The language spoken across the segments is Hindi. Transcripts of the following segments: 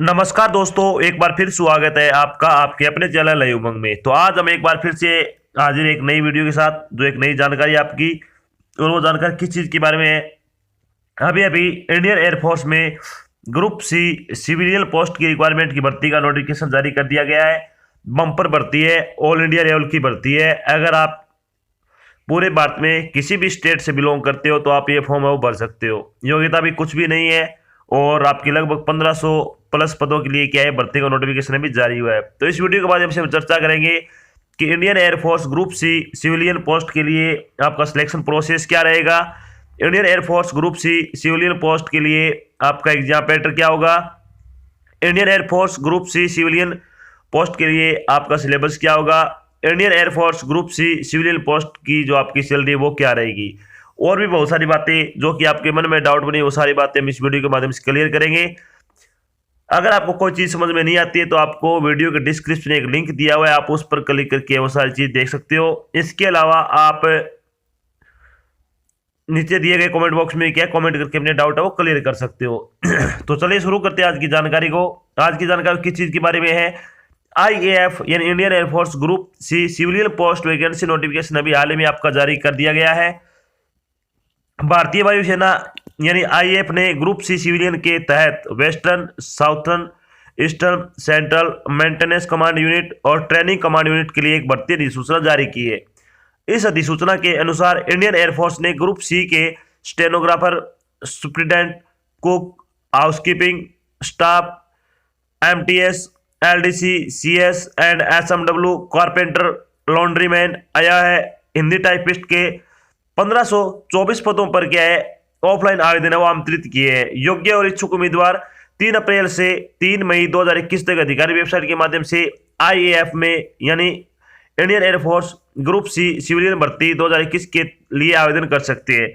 नमस्कार दोस्तों, एक बार फिर स्वागत है आपका आपके अपने चैनल नई उमंग में। तो आज हम एक बार फिर से हाजिर एक नई वीडियो के साथ, जो एक नई जानकारी आपकी। और वो जानकारी किस चीज़ के बारे में है? अभी अभी इंडियन एयरफोर्स में ग्रुप सी सिविलियन पोस्ट की रिक्वायरमेंट की भर्ती का नोटिफिकेशन जारी कर दिया गया है। बम्पर भर्ती है, ऑल इंडिया लेवल की भर्ती है। अगर आप पूरे भारत में किसी भी स्टेट से बिलोंग करते हो तो आप ये फॉर्म है वो भर सकते हो। योग्यता भी कुछ भी नहीं है और आपकी लगभग 1500 प्लस पदों के लिए क्या है भर्ती का नोटिफिकेशन भी जारी हुआ है। तो इस वीडियो के माध्यम से हम चर्चा करेंगे कि Indian air force group C civilian post के लिए आपका सिलेक्शन प्रोसेस क्या रहेगा। Indian air force group C civilian post के लिए आपका एग्जाम पैटर्न क्या होगा। Indian air force group C civilian post के लिए आपका सिलेबस क्या होगा। Indian air force group C civilian post की जो आपकी सैलरी वो क्या रहेगी। और भी बहुत सारी बातें जो कि आपके मन में डाउट बनी, वो सारी बातें हम इस वीडियो के माध्यम से क्लियर करेंगे। अगर आपको कोई चीज़ समझ में नहीं आती है तो आपको वीडियो के डिस्क्रिप्शन में एक लिंक दिया हुआ है, आप उस पर क्लिक करके वो सारी चीज़ देख सकते हो। इसके अलावा आप नीचे दिए गए कमेंट बॉक्स में क्या कमेंट करके अपने डाउट है वो क्लियर कर सकते हो। तो चलिए शुरू करते हैं आज की जानकारी को। आज की जानकारी किस चीज़ के बारे में है? आईएएफ यानी Indian air force group C civilian post vacancy notification अभी हाल ही में आपका जारी कर दिया गया है। भारतीय वायुसेना यानी आईएएफ ने ग्रुप सी सिविलियन के तहत western, southern, eastern, central maintenance command unit और ट्रेनिंग कमांड यूनिट के लिए एक भर्ती अधिसूचना जारी की है। इस अधिसूचना के अनुसार इंडियन एयरफोर्स ने ग्रुप सी के stenographer, superintendent, cook, housekeeping staff, MTS, LDC, CS and SMW, carpenter, laundryman आया है हिंदी टाइपिस्ट के 1524 पदों पर क्या है ऑफलाइन आवेदन वो आमंत्रित किए हैं। योग्य और इच्छुक उम्मीदवार 3 अप्रैल से 3 मई 2021 तक अधिकारी वेबसाइट के माध्यम से आईएएफ में यानी Indian air force group C civilian भर्ती 2021 के लिए आवेदन कर सकते हैं।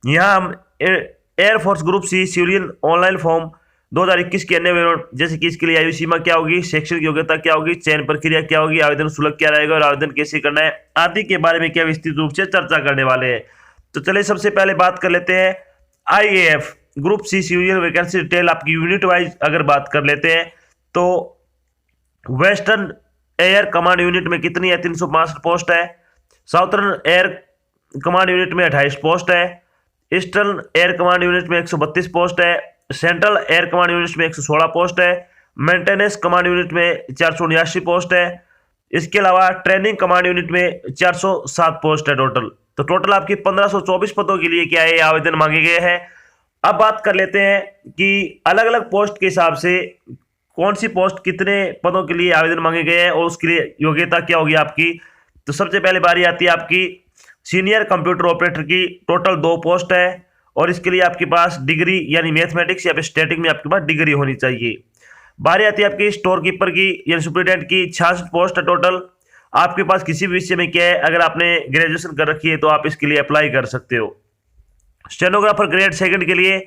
यहाँ हम air force group C civilian online form 2021 के अन्य विवरण जैसे कि इसके लिए आयु सीमा क्या होगी, शैक्षणिक योग्यता क्या होगी, चयन प्रक्रिया क्या होगी, आवेदन शुल्क क्या रहेगा और आवेदन कैसे करना है आदि के बारे में क्या विस्तृत रूप से चर्चा करने वाले हैं। तो चलिए सबसे पहले बात कर लेते हैं IAF group C civilian vacancy detail आपकी यूनिट वाइज अगर बात कर लेते हैं तो वेस्टर्न एयर कमांड यूनिट में कितनी है? 365 पोस्ट है। साउथर्न एयर कमांड यूनिट में 28 पोस्ट है। ईस्टर्न एयर कमांड यूनिट में 132 पोस्ट है। सेंट्रल एयर कमांड यूनिट में 116 पोस्ट है। मेंटेनेंस कमांड यूनिट में 479 पोस्ट है। इसके अलावा ट्रेनिंग कमांड यूनिट में 407 पोस्ट है टोटल। तो टोटल आपकी 1524 पदों के लिए क्या है आवेदन मांगे गए हैं। अब बात कर लेते हैं कि अलग अलग पोस्ट के हिसाब से कौन सी पोस्ट कितने पदों के लिए आवेदन मांगे गए हैं और उसके लिए योग्यता क्या होगी आपकी। तो सबसे पहले बारी आती है आपकी सीनियर कंप्यूटर ऑपरेटर की, टोटल 2 पोस्ट है और इसके लिए आपके पास डिग्री यानी मैथमेटिक्स या स्टैटिक में आपके पास डिग्री होनी चाहिए। बारी आती है आपकी स्टोर कीपर की यानी सुपरिटेंडेंट की, 66 पोस्ट है टोटल। आपके पास किसी भी विषय में क्या है, अगर आपने ग्रेजुएशन कर रखी है तो आप इसके लिए अप्लाई कर सकते हो। स्टेनोग्राफर ग्रेड सेकंड के लिए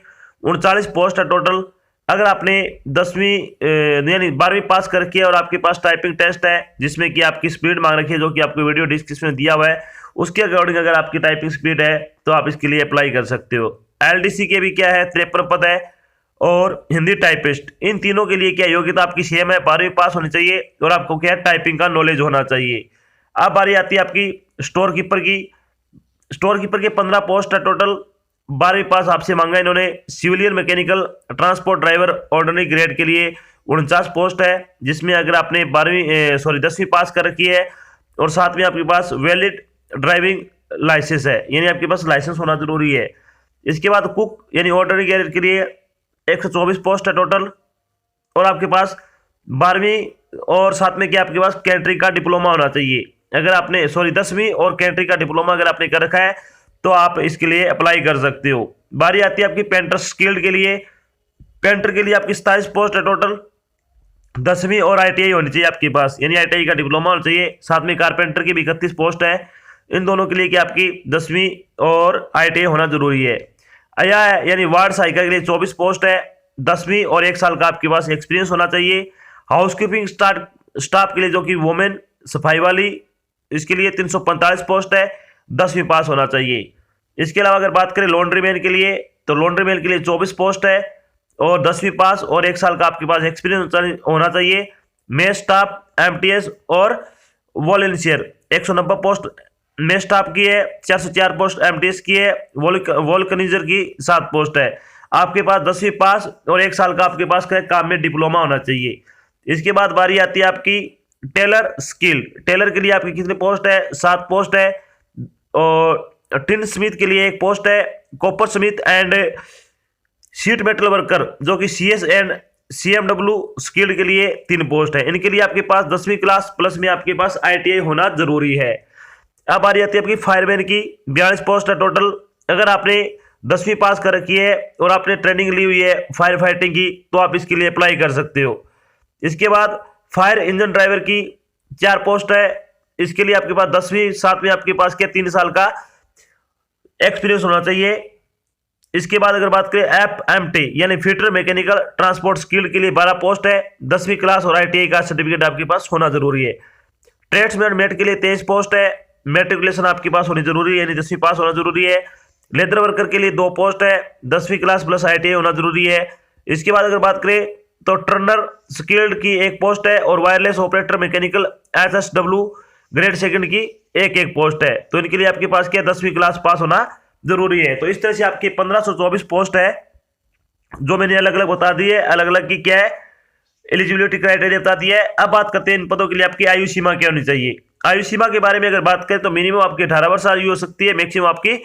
39 पोस्ट है टोटल। अगर आपने 10वीं यानी 12वीं पास कर रखी है और आपके पास टाइपिंग टेस्ट है जिसमें कि आपकी स्पीड मांग रखी है जो कि आपको वीडियो डिस्क्रिप्शन में दिया हुआ है, उसके अकॉर्डिंग अगर आपकी टाइपिंग स्पीड है तो आप इसके लिए अप्लाई कर सकते हो। एलडीसी के भी क्या है 53 पद है और हिंदी टाइपिस्ट, इन तीनों के लिए क्या योग्यता आपकी सेम है, 12वीं पास होनी चाहिए और आपको क्या है टाइपिंग का नॉलेज होना चाहिए। अब बारी आती है आपकी स्टोर कीपर की। स्टोर कीपर के 15 पोस्ट है टोटल। 12वीं पास आपसे मांगा इन्होंने। Civilian mechanical transport driver ordinary grade के लिए 49 पोस्ट है जिसमें अगर आपने 10वीं पास कर रखी है और साथ में आपके पास वैलिड ड्राइविंग लाइसेंस है यानी आपके पास लाइसेंस होना जरूरी है। इसके बाद कुक यानी ऑर्डिनरी ग्रेड के लिए 124 पोस्ट है टोटल और आपके पास 12वीं और साथ में क्या आपके पास कैटरिंग का डिप्लोमा होना चाहिए। अगर आपने 10वीं और कैटरिंग का डिप्लोमा अगर आपने कर रखा है तो आप इसके लिए अप्लाई कर सकते हो। बारी आती है आपकी पेंटर स्किल्ड के लिए। पेंटर के लिए आपकी 27 पोस्ट है टोटल। 10वीं और आईटीआई होनी चाहिए आपके पास यानी आईटीआई का डिप्लोमा होना चाहिए। साथ में कारपेंटर की भी 31 पोस्ट है। इन दोनों के लिए क्या आपकी 10वीं और आईटीआई होना जरूरी है। आया यानी वार्ड सहायिका के लिए 24 पोस्ट है। 10वीं और 1 साल का आपके पास एक्सपीरियंस होना चाहिए। हाउसकीपिंग स्टाफ के लिए जो कि वुमेन सफाई वाली, इसके लिए 345 पोस्ट है। 10वीं पास होना चाहिए। इसके अलावा अगर बात करें लॉन्ड्रीमैन के लिए तो लॉन्ड्रीमैन के लिए 24 पोस्ट है और 10वीं पास और 1 साल का आपके पास एक्सपीरियंस होना चाहिए। मेस स्टाफ, एमटीएस और वॉलंटियर 190 पोस्ट मेस स्टाफ की है, 404 पोस्ट एमटीएस की है, वॉल्कनिजर की 7 पोस्ट है। आपके पास 10वीं पास और 1 साल का आपके पास काम में डिप्लोमा होना चाहिए। इसके बाद बारी आती है आपकी टेलर स्किल। टेलर के लिए आपकी कितनी पोस्ट है? 7 पोस्ट है। और टिन स्मिथ के लिए 1 पोस्ट है। Copper Smith and sheet metal worker जो कि सीएस एंड सीएमडब्ल्यू स्किल्ड के लिए 3 पोस्ट है। इनके लिए आपके पास 10वीं क्लास प्लस में आपके पास आईटीआई होना जरूरी है। अब आ जाती है आपकी फायरमैन की 42 पोस्ट है टोटल। अगर आपने 10वीं पास कर रखी है और आपने ट्रेनिंग ली हुई है फायर फाइटिंग की तो आप इसके लिए अप्लाई कर सकते हो। इसके बाद फायर इंजन ड्राइवर की 4 पोस्ट है। इसके लिए आपके पास 10वीं साथ में आपके पास क्या 3 साल का एक्सपीरियंस होना चाहिए। इसके बाद अगर बात करें एफएमटी यानी फिटर मैकेनिकल ट्रांसपोर्ट स्किल के लिए 12 पोस्ट है। 10वीं क्लास और आईटीआई का सर्टिफिकेट आपके पास होना जरूरी है। ट्रेड्समैन मेट के लिए 23 पोस्ट है। मेट्रिकुलेशन आपके पास होनी जरूरी है यानी 10वीं पास होना जरूरी है। लेदर वर्कर के लिए 2 पोस्ट है। 10वीं क्लास प्लस आईटीआई होना जरूरी है। इसके बाद अगर बात करें तो टर्नर स्किल्ड की 1 पोस्ट है और wireless operator mechanical SSW grade second की 1 पोस्ट है। तो इनके लिए आपके पास क्या 10वीं क्लास पास होना जरूरी है। तो इस तरह से आपकी 1524 पोस्ट है जो मैंने अलग अलग बता दी है। अलग अलग की क्या है एलिजिबिलिटी क्राइटेरिया बता दिया है। अब बात करते हैं इन पदों के लिए आपकी आयु सीमा क्या होनी चाहिए। आयु सीमा के बारे में अगर बात करें तो मिनिमम आपकी 18 वर्ष आयु हो सकती है, मैक्सिमम आपकी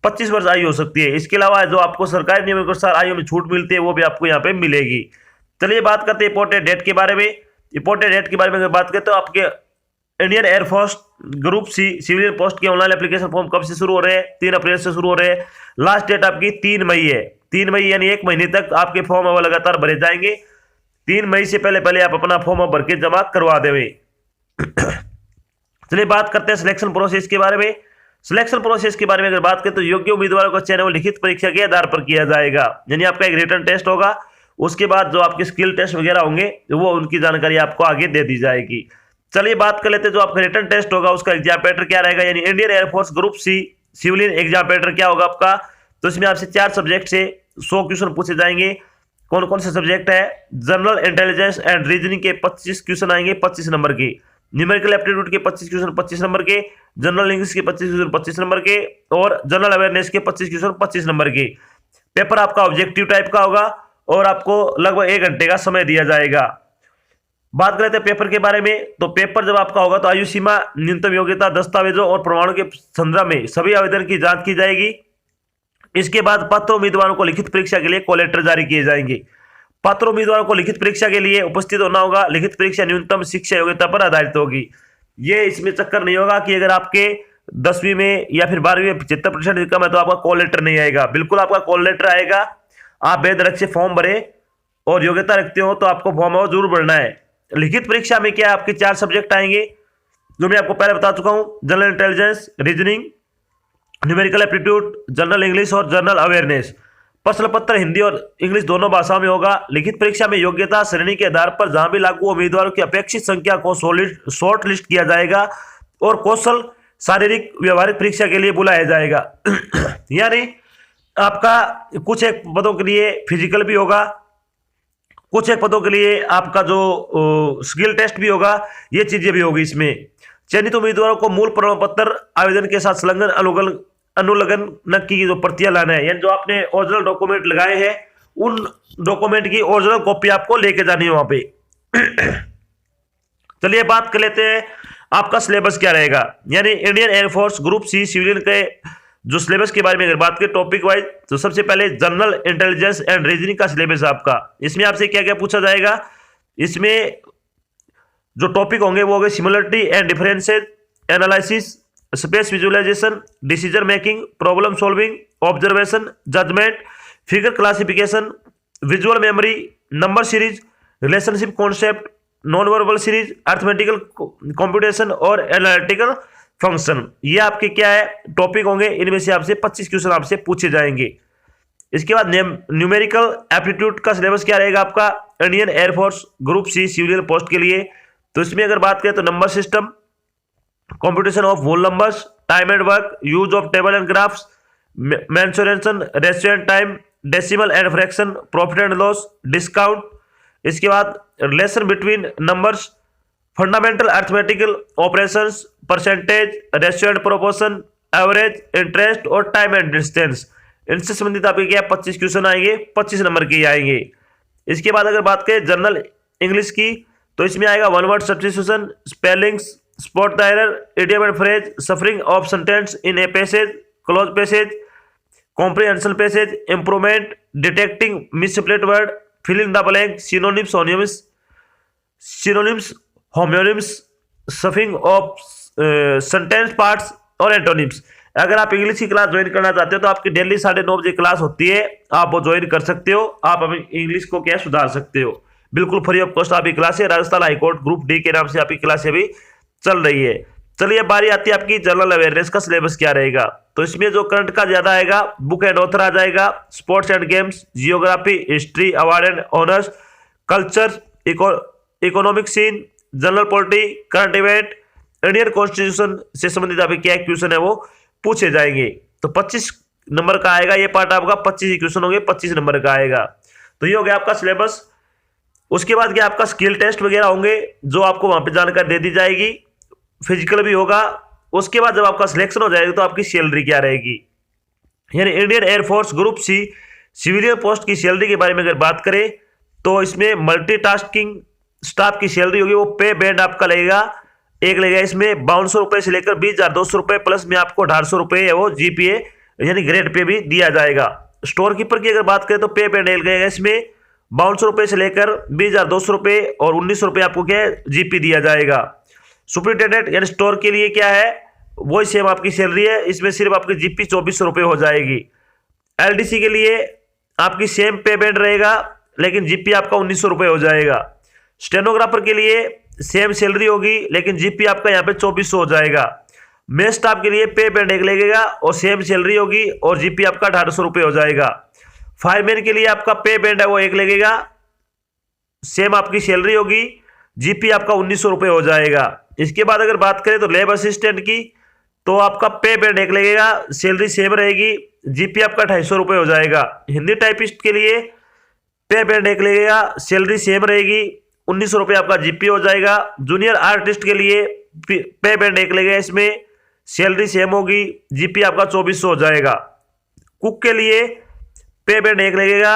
25 वर्ष आयु हो सकती है। इसके अलावा जो आपको सरकारी नियमों के अनुसार आयु में छूट मिलती है वो भी आपको यहाँ पे मिलेगी। चलिए बात करते हैं इंपॉर्टेंट डेट के बारे में। इंपॉर्टेंट डेट के बारे में अगर बात करें तो आपके Indian air force group C civilian post के ऑनलाइन एप्लीकेशन फॉर्म कब से शुरू हो रहे हैं? 3 अप्रैल से शुरू हो रहे हैं। लास्ट डेट आपकी 3 मई है। 3 मई यानी 1 महीने तक आपके फॉर्म अब लगातार भरे जाएंगे। 3 मई से पहले आप अपना फॉर्म भर के जमा करवा देवे। चलिए बात करते हैं सिलेक्शन प्रोसेस के बारे में। सिलेक्शन प्रोसेस के बारे में अगर बात करें तो योग्य उम्मीदवारों का चयन लिखित परीक्षा के आधार पर किया जाएगा यानी आपका एक रिटन टेस्ट होगा। उसके बाद जो आपके स्किल टेस्ट वगैरह होंगे वो उनकी जानकारी आपको आगे दे दी जाएगी। चलिए बात कर लेते हैं जो आपका रिटन टेस्ट होगा उसका एग्जाम पैटर्न क्या रहेगा यानी Indian air force group C civilian exam pattern क्या होगा आपका। तो इसमें आपसे 4 सब्जेक्ट से 100 क्वेश्चन पूछे जाएंगे। कौन कौन से सब्जेक्ट है? जनरल इंटेलिजेंस एंड रीजनिंग के 25 क्वेश्चन आएंगे 25 नंबर के। न्यूमेरिकल एप्टीट्यूड के 25 क्वेश्चन 25 नंबर के। जनरल इंग्लिश के 25 क्वेश्चन 25 नंबर के। और जनरल अवेयरनेस के 25 क्वेश्चन 25 नंबर के। पेपर आपका ऑब्जेक्टिव टाइप का होगा और आपको लगभग 1 घंटे का समय दिया जाएगा। बात करते हैं पेपर के बारे में तो पेपर जब आपका होगा तो आयु सीमा, न्यूनतम योग्यता, दस्तावेजों और प्रमाणों के संदर्भ में सभी आवेदन की जांच की जाएगी। इसके बाद पात्र उम्मीदवारों को लिखित परीक्षा के लिए कॉल लेटर जारी किए जाएंगे। पात्र उम्मीदवारों को लिखित परीक्षा के लिए उपस्थित होना होगा। लिखित परीक्षा न्यूनतम शिक्षा योग्यता पर आधारित होगी। ये इसमें चक्कर नहीं होगा कि अगर आपके 10वीं में या फिर 12वीं में 75% कम है तो आपका कॉल लेटर नहीं आएगा। बिल्कुल आपका कॉल लेटर आएगा। आप बेधड़क से फॉर्म भरे और योग्यता रखते हो तो आपको फॉर्म जरूर भरना है। लिखित परीक्षा में क्या आपके 4 सब्जेक्ट आएंगे जो मैं आपको पहले बता चुका हूं। General intelligence, reasoning, numerical aptitude, general English और जनरल अवेयरनेस। प्रश्न पत्र हिंदी और इंग्लिश दोनों भाषाओं में होगा। लिखित परीक्षा में योग्यता श्रेणी के आधार पर जहां भी लागू उम्मीदवारों की अपेक्षित संख्या को शॉर्ट लिस्ट किया जाएगा और कौशल शारीरिक व्यवहारिक परीक्षा के लिए बुलाया जाएगा। यानी आपका कुछ एक पदों के लिए फिजिकल भी होगा, कुछ एक पदों के लिए आपका जो स्किल टेस्ट भी होगा, ये चीजें भी होगी। इसमें चयनित उम्मीदवारों को मूल प्रमाण पत्र आवेदन के साथ संलग्न अनुलग्न की जो प्रतियां लाना है यानी जो आपने ओरिजिनल डॉक्यूमेंट लगाए हैं उन डॉक्यूमेंट की ओरिजिनल कॉपी आपको लेके जानी है वहां पे। चलिए बात कर लेते हैं आपका सिलेबस क्या रहेगा यानी Indian air force group C civilian के जो सिलेबस के बारे में अगर बात करें टॉपिक वाइज तो सबसे पहले जनरल इंटेलिजेंस एंड रीजनिंग का सिलेबस आपका। इसमें आपसे क्या क्या पूछा जाएगा? इसमें जो टॉपिक होंगे वो होंगे similarity and differences analysis, space visualisation, decision making, problem solving, observation, judgement, figure classification, visual memory, number series, relationship concept, non verbal series, arithmetical computation और एनालिटिकल फंक्शन। ये आपके क्या है टॉपिक होंगे। इनमें से आपसे 25 क्वेश्चन आपसे पूछे जाएंगे। इसके बाद न्यूमेरिकल एप्टीट्यूड का सिलेबस क्या रहेगा आपका Indian air force group C civilian post के लिए। तो इसमें अगर बात करें तो number system, computation of whole numbers, time and work, use of table and graphs, mensuration, ratio and time, decimal and fraction, profit and loss, discount, इसके बाद relation between numbers, fundamental arithmetical operations, percentage, ratio and proportion, average, interest और टाइम एंड डिस्टेंस। इनसे संबंधित आपके क्या 25 क्वेश्चन आएंगे, 25 नंबर के आएंगे। इसके बाद अगर बात करें जनरल इंग्लिश की, तो इसमें आएगा one word substitution, spellings, spot the error, idiom and phrase, shuffling of sentence in a passage, cloze passage, comprehension passage, improvement, detecting misplaced word, fill in the blank, synonyms, homonyms, shuffling of sentence parts और एंटोनिम्स। अगर आप इंग्लिश की क्लास ज्वाइन करना चाहते हो तो आपकी डेली 9:30 बजे क्लास होती है, आप वो ज्वाइन कर सकते हो। आप अपनी इंग्लिश को क्या सुधार सकते हो, बिल्कुल फ्री ऑफ कॉस्ट आपकी क्लास है। राजस्थान हाईकोर्ट ग्रुप डी के नाम से आपकी क्लास अभी चल रही है। चलिए बारी आती है आपकी जनरल अवेयरनेस का सिलेबस क्या रहेगा। तो इसमें जो करंट का ज्यादा आएगा, बुक एंड ऑथर आ जाएगा, sports and games, geography, history, award and honours, culture, economic scene, general polity, current event, Indian constitution से संबंधित आपके क्या क्वेश्चन है वो पूछे जाएंगे। तो 25 नंबर का आएगा ये पार्ट, आपका 25 क्वेश्चन होंगे, 25 नंबर का आएगा। तो ये हो गया आपका सिलेबस। उसके बाद क्या आपका स्किल टेस्ट वगैरह होंगे जो आपको वहां पे जानकारी दे दी जाएगी, फिजिकल भी होगा। उसके बाद जब आपका सिलेक्शन हो जाएगा तो आपकी सैलरी क्या रहेगी, यानी Indian air force group C civilian post की सैलरी के बारे में अगर बात करें तो इसमें मल्टीटास्किंग स्टाफ की सैलरी होगी, वो पे बैंड आपका लगेगा, एक लगेगा इसमें 5200 रुपए से लेकर 20,200 रुपए, प्लस में आपको 150 रुपए है वो जीपीए यानी ग्रेड पे भी दिया जाएगा। स्टोर कीपर की अगर बात करें तो पे बैंड लगेगा इसमें 5200 रुपए से लेकर 20,200 रुपए और 1900 रुपए आपको क्या है जीपी दिया जाएगा। सुपरिटेंडेंट यानी स्टोर के लिए क्या है वही सेम आपकी सैलरी है, इसमें सिर्फ आपकी जीपी 2400 रुपए हो जाएगी। एलडीसी के लिए आपकी सेम पे बैंड रहेगा लेकिन जीपी आपका 1900 रुपए हो जाएगा। स्टेनोग्राफर के लिए सेम सैलरी होगी लेकिन जीपी आपका यहाँ पे 2400 हो जाएगा। मेन स्टाफ के लिए पे बैंड एक लगेगा और सेम सैलरी होगी और जीपी आपका 1800 रुपए हो जाएगा। फायरमैन के लिए आपका पे बैंड है वो एक लगेगा, सेम आपकी सैलरी होगी, जीपी आपका 1900 रुपए हो जाएगा। इसके बाद अगर बात करें तो लैब असिस्टेंट की, तो आपका पे बैंड एक लगेगा, सैलरी सेम रहेगी, जीपी आपका 250 रुपए हो जाएगा। हिंदी टाइपिस्ट के लिए पे बैंड एक लगेगा, सैलरी सेम रहेगी, 1900 रुपये आपका जीपी हो जाएगा। जूनियर आर्टिस्ट के लिए पे बैंड एक लगेगा, इसमें सैलरी सेम होगी, जीपी आपका 2400 हो जाएगा। कुक के लिए पे बैंड एक लगेगा,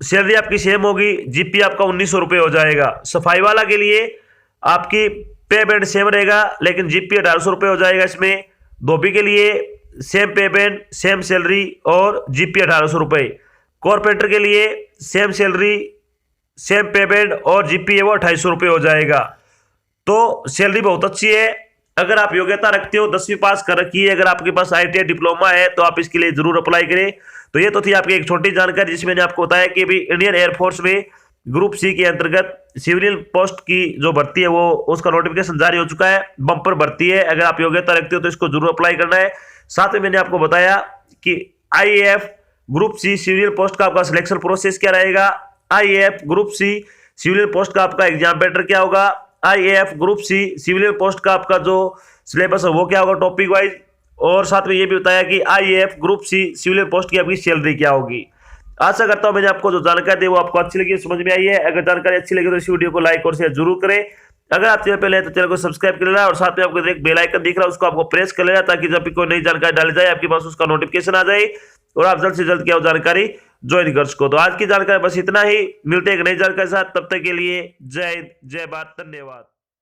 सैलरी आपकी सेम होगी, जीपी आपका 1900 रुपये हो जाएगा। सफाई वाला के लिए आपकी पे बैंड सेम रहेगा लेकिन जीपी 1800 रुपये हो जाएगा इसमें। धोबी के लिए सेम पे बैंड, सेम सैलरी और जीपी 1800 रुपये। कॉर्पोरेटर के लिए सेम सैलरी, सेम पे बैंड और जीपी है वो 250 रुपये हो जाएगा। तो सैलरी बहुत अच्छी है। अगर आप योग्यता रखते हो, 10वीं पास कर रखी है, अगर आपके पास ITI डिप्लोमा है तो आप इसके लिए जरूर अप्लाई करें। तो ये तो थी आपकी एक छोटी जानकारी जिसमें मैंने आपको बताया कि भी इंडियन एयरफोर्स में ग्रुप सी के अंतर्गत सिविलियन पोस्ट की जो भर्ती है वो उसका नोटिफिकेशन जारी हो चुका है, बम्पर भर्ती है। अगर आप योग्यता रखते हो तो इसको जरूर अप्लाई करना है। साथ में मैंने आपको बताया कि IAF group C civilian post का आपका सिलेक्शन प्रोसेस क्या रहेगा, IAF group C civilian post का आपका एग्जाम पैटर्न क्या होगा, IAF group C civilian post का आपका जो सिलेबस है वो क्या होगा टॉपिक वाइज, और साथ में ये भी बताया कि IAF group C civilian post की आपकी सैलरी क्या होगी। आशा करता हूं मैंने आपको जो जानकारी दी वो आपको अच्छी लगी, समझ में आई है। अगर जानकारी अच्छी लगी तो इस वीडियो को लाइक और शेयर जरूर करें। अगर आप चैनल पहले हैं तो चैनल को सब्सक्राइब कर लेना और साथ में आपको एक बेल आइकन दिख रहा है उसको आपको प्रेस कर लेना ताकि जब भी कोई नई जानकारी डाली जाए आपके पास उसका नोटिफिकेशन आ जाए और आप जल्द से जल्द क्या जानकारी ज्वाइन कर सको। तो आज की जानकारी बस इतना ही, मिलते हैं एक नई जानकारी के साथ, तब तक के लिए जय हिंद, जय भारत, धन्यवाद।